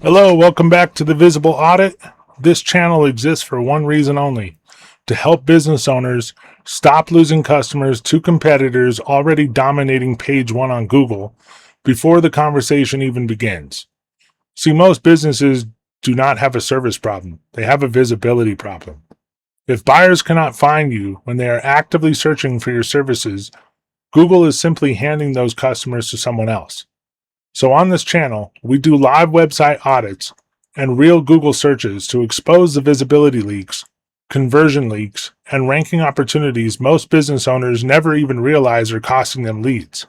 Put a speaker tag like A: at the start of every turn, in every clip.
A: Hello, welcome back to the Visible Audit. This channel exists for one reason only: to help business owners stop losing customers to competitors already dominating page one on Google before the conversation even begins. See, most businesses do not have a service problem, they have a visibility problem. If buyers cannot find you when they are actively searching for your services, Google is simply handing those customers to someone else. So on this channel, we do live website audits and real Google searches to expose the visibility leaks, conversion leaks, and ranking opportunities most business owners never even realize are costing them leads.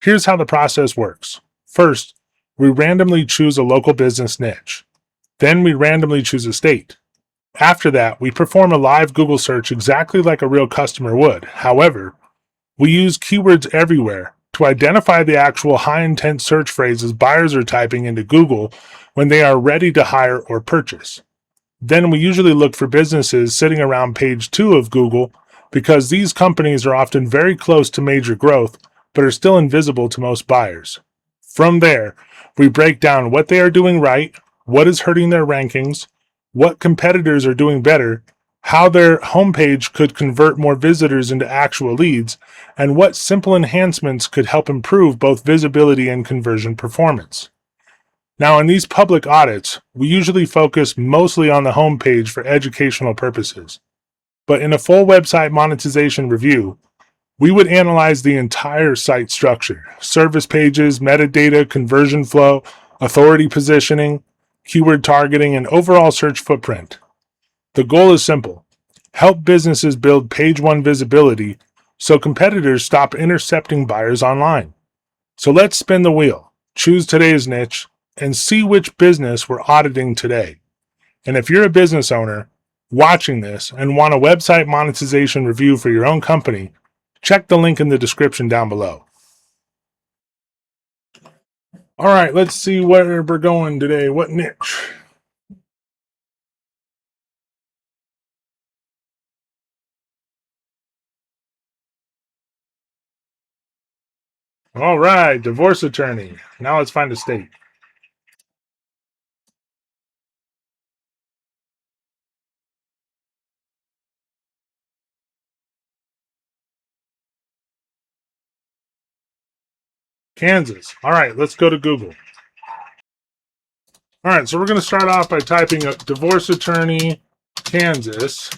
A: Here's how the process works. First, we randomly choose a local business niche. Then we randomly choose a state. After that, we perform a live Google search exactly like a real customer would. However, we use keywords everywhere to identify the actual high-intent search phrases buyers are typing into Google when they are ready to hire or purchase. Then we usually look for businesses sitting around page 2 of Google because these companies are often very close to major growth but are still invisible to most buyers. From there, we break down what they are doing right, what is hurting their rankings, what competitors are doing better, how their homepage could convert more visitors into actual leads, and what simple enhancements could help improve both visibility and conversion performance. Now, in these public audits, we usually focus mostly on the homepage for educational purposes. But in a full website monetization review, we would analyze the entire site structure: service pages, metadata, conversion flow, authority positioning, keyword targeting, and overall search footprint. The goal is simple: help businesses build page one visibility so competitors stop intercepting buyers online. So let's spin the wheel, choose today's niche, and see which business we're auditing today. And if you're a business owner watching this and want a website monetization review for your own company, check the link in the description down below. All right, let's see where we're going today. What niche? All right, divorce attorney. Now let's find a state. Kansas. All right, let's go to Google. All right, so we're going to start off by typing a divorce attorney, Kansas,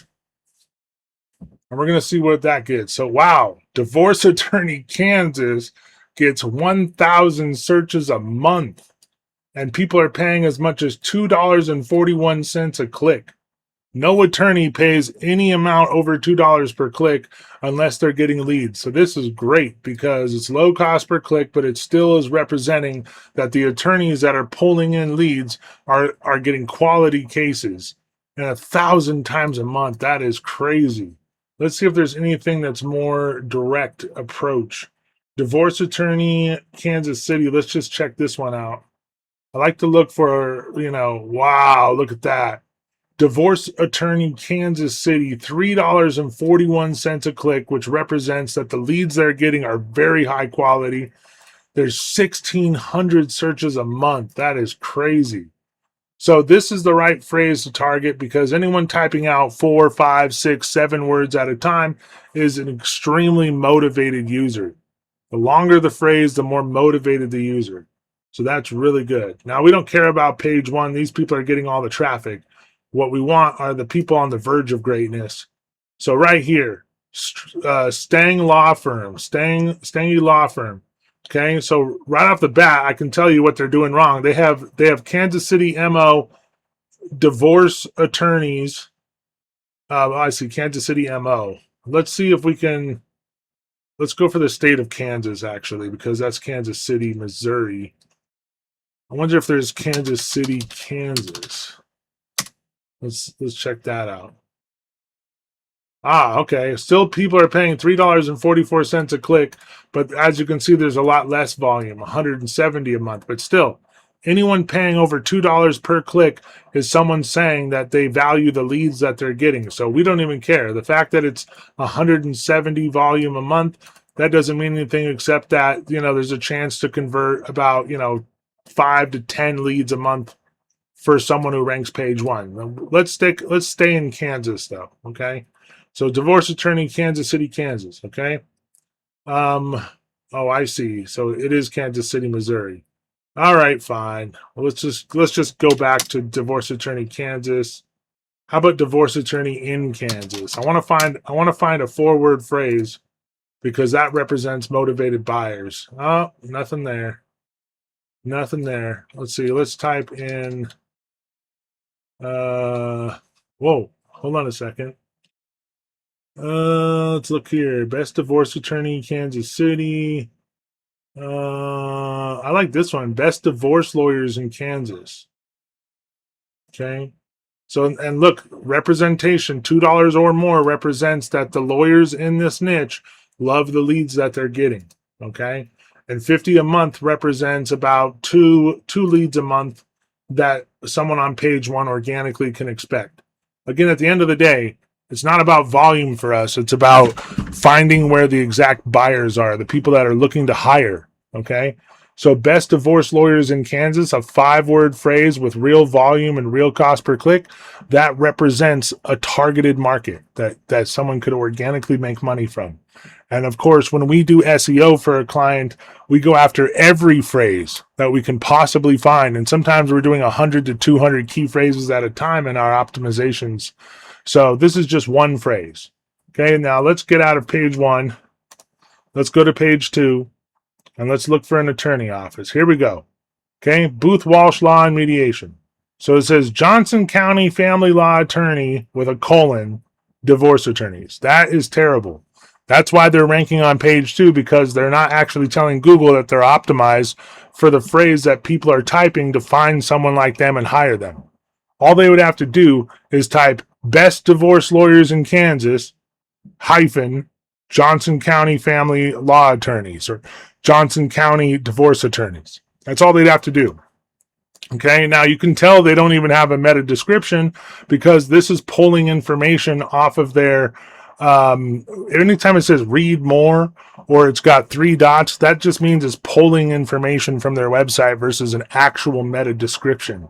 A: and we're going to see what that gets. So, wow, divorce attorney, Kansas gets 1,000 searches a month, and people are paying as much as $2.41 a click. No attorney pays any amount over $2 per click unless they're getting leads. So this is great because it's low cost per click, but it still is representing that the attorneys that are pulling in leads are getting quality cases. And 1,000 times a month, that is crazy. Let's see if there's anything that's more direct approach. Divorce attorney, Kansas City. Let's just check this one out. I like to look for, wow, look at that. Divorce attorney, Kansas City, $3.41 a click, which represents that the leads they're getting are very high quality. There's 1,600 searches a month. That is crazy. So this is the right phrase to target because anyone typing out 4, 5, 6, 7 words at a time is an extremely motivated user. The longer the phrase, the more motivated the user. So that's really good. Now, we don't care about page one. These people are getting all the traffic. What we want are the people on the verge of greatness. So right here, Stang Law Firm, Stangy Law Firm. Okay, so right off the bat, I can tell you what they're doing wrong. They have Kansas City MO divorce attorneys. I see Kansas City MO. Let's see if we can. Let's go for the state of Kansas actually, because that's Kansas City, Missouri. I wonder if there's Kansas City, Kansas. Let's check that out. Okay. Still, people are paying $3.44 a click, but as you can see, there's a lot less volume, 170 a month. But still, anyone paying over $2 per click is someone saying that they value the leads that they're getting. So we don't even care. The fact that it's 170 volume a month, that doesn't mean anything except that, there's a chance to convert about, 5 to 10 leads a month for someone who ranks page 1. Let's stay in Kansas though, okay? So divorce attorney, Kansas City, Kansas, okay? Oh, I see. So it is Kansas City, Missouri. All right, fine. Well, let's just go back to divorce attorney, Kansas. How about divorce attorney in Kansas? I want to find a 4-word phrase because that represents motivated buyers. Oh, nothing there. Nothing there. Let's see. Let's type in whoa, hold on a second. Let's look here. Best divorce attorney, Kansas City. I like this one. Best divorce lawyers in Kansas. Okay. So, and look, representation, $2 or more represents that the lawyers in this niche love the leads that they're getting. Okay. And 50 a month represents about two leads a month that someone on page 1 organically can expect. Again, at the end of the day, it's not about volume for us. It's about finding where the exact buyers are, the people that are looking to hire. Okay. So best divorce lawyers in Kansas, a 5-word phrase with real volume and real cost per click, that represents a targeted market that someone could organically make money from. And of course, when we do SEO for a client, we go after every phrase that we can possibly find. And sometimes we're doing 100 to 200 key phrases at a time in our optimizations. So this is just one phrase. Okay, now let's get out of page 1. Let's go to page 2. And let's look for an attorney office. Here we go. Okay, Booth Walsh Law and Mediation. So it says Johnson County Family Law Attorney with a colon, divorce attorneys. That is terrible. That's why they're ranking on page 2, because they're not actually telling Google that they're optimized for the phrase that people are typing to find someone like them and hire them. All they would have to do is type best divorce lawyers in Kansas hyphen Johnson County Family Law Attorneys or Johnson County Divorce Attorneys. That's all they'd have to do. Okay, now you can tell they don't even have a meta description because this is pulling information off of their, anytime it says read more or it's got 3 dots, that just means it's pulling information from their website versus an actual meta description.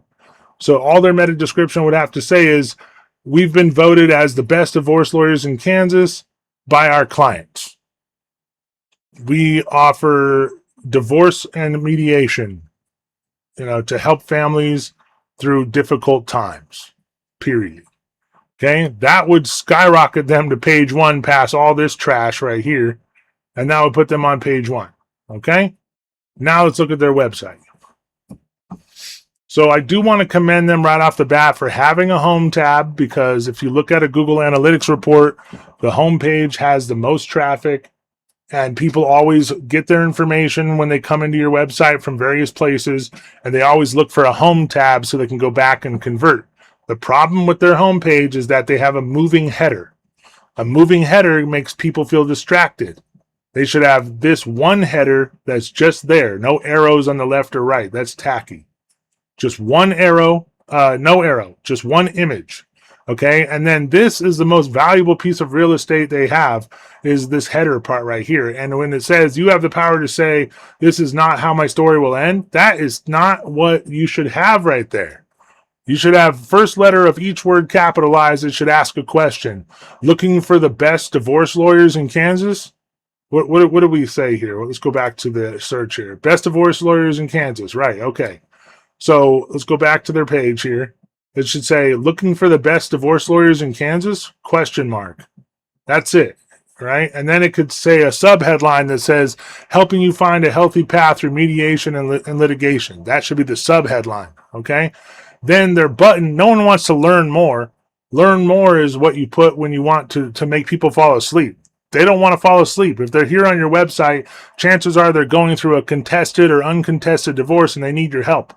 A: So all their meta description would have to say is, we've been voted as the best divorce lawyers in Kansas by our clients. We offer divorce and mediation, to help families through difficult times, period. Okay, that would skyrocket them to page 1 past all this trash right here, and that would put them on page 1. Okay, now let's look at their website. So I do want to commend them right off the bat for having a home tab, because if you look at a Google Analytics report, the home page has the most traffic, and people always get their information when they come into your website from various places, and they always look for a home tab so they can go back and convert. The problem with their home page is that they have a moving header. A moving header makes people feel distracted. They should have this one header that's just there, no arrows on the left or right. That's tacky. Just one arrow, no arrow, just one image. Okay, and then this is the most valuable piece of real estate they have, is this header part right here. And when it says you have the power to say, this is not how my story will end, that is not what you should have right there. You should have first letter of each word capitalized. It should ask a question. Looking for the best divorce lawyers in Kansas? What do we say here? Well, let's go back to the search here. Best divorce lawyers in Kansas. Right, okay. So let's go back to their page here. It should say, looking for the best divorce lawyers in Kansas? Question mark. That's it, right? And then it could say a subheadline that says, helping you find a healthy path through mediation and litigation. That should be the subheadline, okay? Then their button, no one wants to learn more. Learn more is what you put when you want to make people fall asleep. They don't want to fall asleep. If they're here on your website, chances are they're going through a contested or uncontested divorce and they need your help.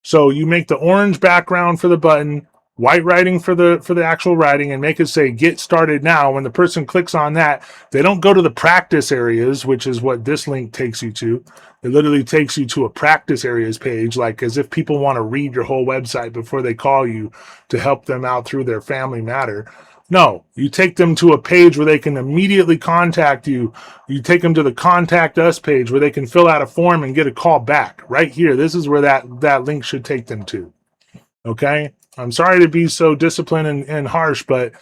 A: So you make the orange background for the button, white writing for the actual writing, and make it say get started now. When the person clicks on that, they don't go to the practice areas, which is what this link takes you to. It literally takes you to a practice areas page, like as if people want to read your whole website before they call you to help them out through their family matter. No, you take them to a page where they can immediately contact you. You take them to the contact us page where they can fill out a form and get a call back right here. This is where that link should take them to. Okay. I'm sorry to be so disciplined and harsh, but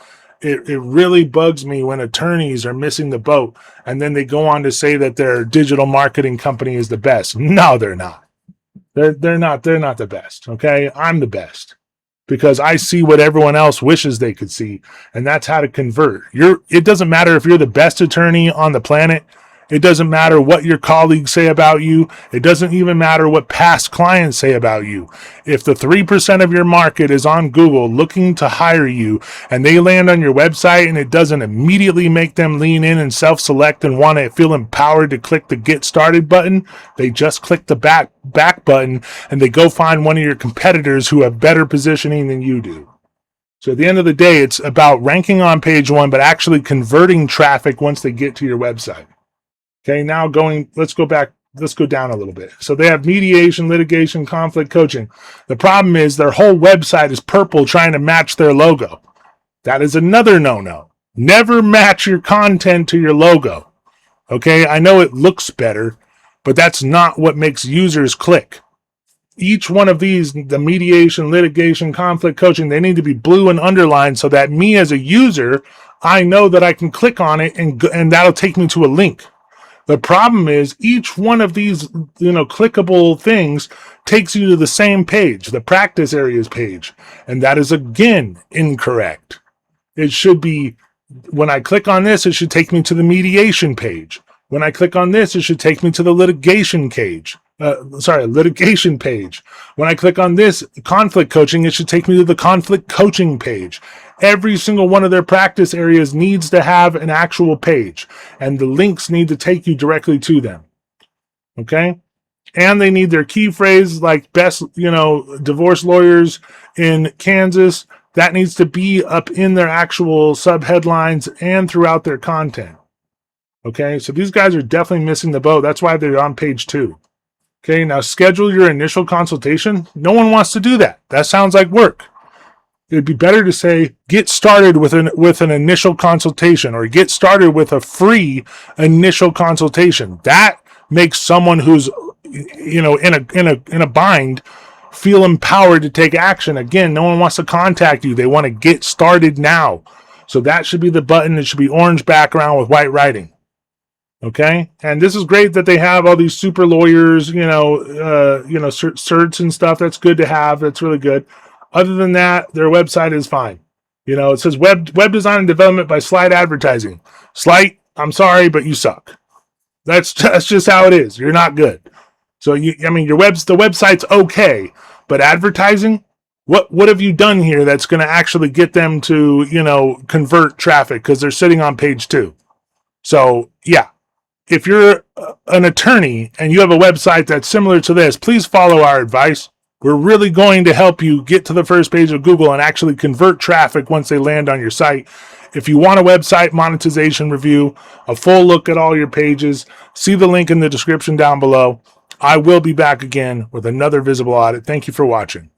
A: it really bugs me when attorneys are missing the boat and then they go on to say that their digital marketing company is the best. No, they're not. They're not the best. Okay. I'm the best because I see what everyone else wishes they could see, and that's how to convert. It doesn't matter if you're the best attorney on the planet. It doesn't matter what your colleagues say about you. It doesn't even matter what past clients say about you. If the 3% of your market is on Google looking to hire you and they land on your website and it doesn't immediately make them lean in and self-select and want to feel empowered to click the get started button, they just click the back button and they go find one of your competitors who have better positioning than you do. So at the end of the day, it's about ranking on page one, but actually converting traffic once they get to your website. Okay, now let's go down a little bit. So they have mediation, litigation, conflict coaching. The problem is their whole website is purple trying to match their logo. That is another no-no. Never match your content to your logo. Okay, I know it looks better, but that's not what makes users click. Each one of these, the mediation, litigation, conflict coaching, they need to be blue and underlined so that me as a user, I know that I can click on it and that'll take me to a link. The problem is each one of these, clickable things takes you to the same page, the practice areas page. And that is again incorrect. It should be, when I click on this, it should take me to the mediation page. When I click on this, it should take me to the litigation page. Litigation page. When I click on this, conflict coaching, it should take me to the conflict coaching page. Every single one of their practice areas needs to have an actual page, and the links need to take you directly to them. Okay? And they need their key phrase, like best, divorce lawyers in Kansas. That needs to be up in their actual subheadlines and throughout their content. Okay? So these guys are definitely missing the boat. That's why they're on page 2. Okay? Now schedule your initial consultation. No one wants to do that. That sounds like work. It'd be better to say, get started with an initial consultation, or get started with a free initial consultation. That makes someone who's, in a bind feel empowered to take action. Again, no one wants to contact you. They want to get started now. So that should be the button. It should be orange background with white writing. Okay. And this is great that they have all these super lawyers, certs and stuff. That's good to have. That's really good. Other than that, their website is fine. It says web design and development by Slight Advertising. Slight, I'm sorry, but you suck. That's just how it is. You're not good. So the website's okay, but advertising, what have you done here that's going to actually get them to, convert traffic because they're sitting on page 2. So yeah, if you're an attorney and you have a website that's similar to this, please follow our advice. We're really going to help you get to the first page of Google and actually convert traffic once they land on your site. If you want a website monetization review, a full look at all your pages, see the link in the description down below. I will be back again with another visible audit. Thank you for watching.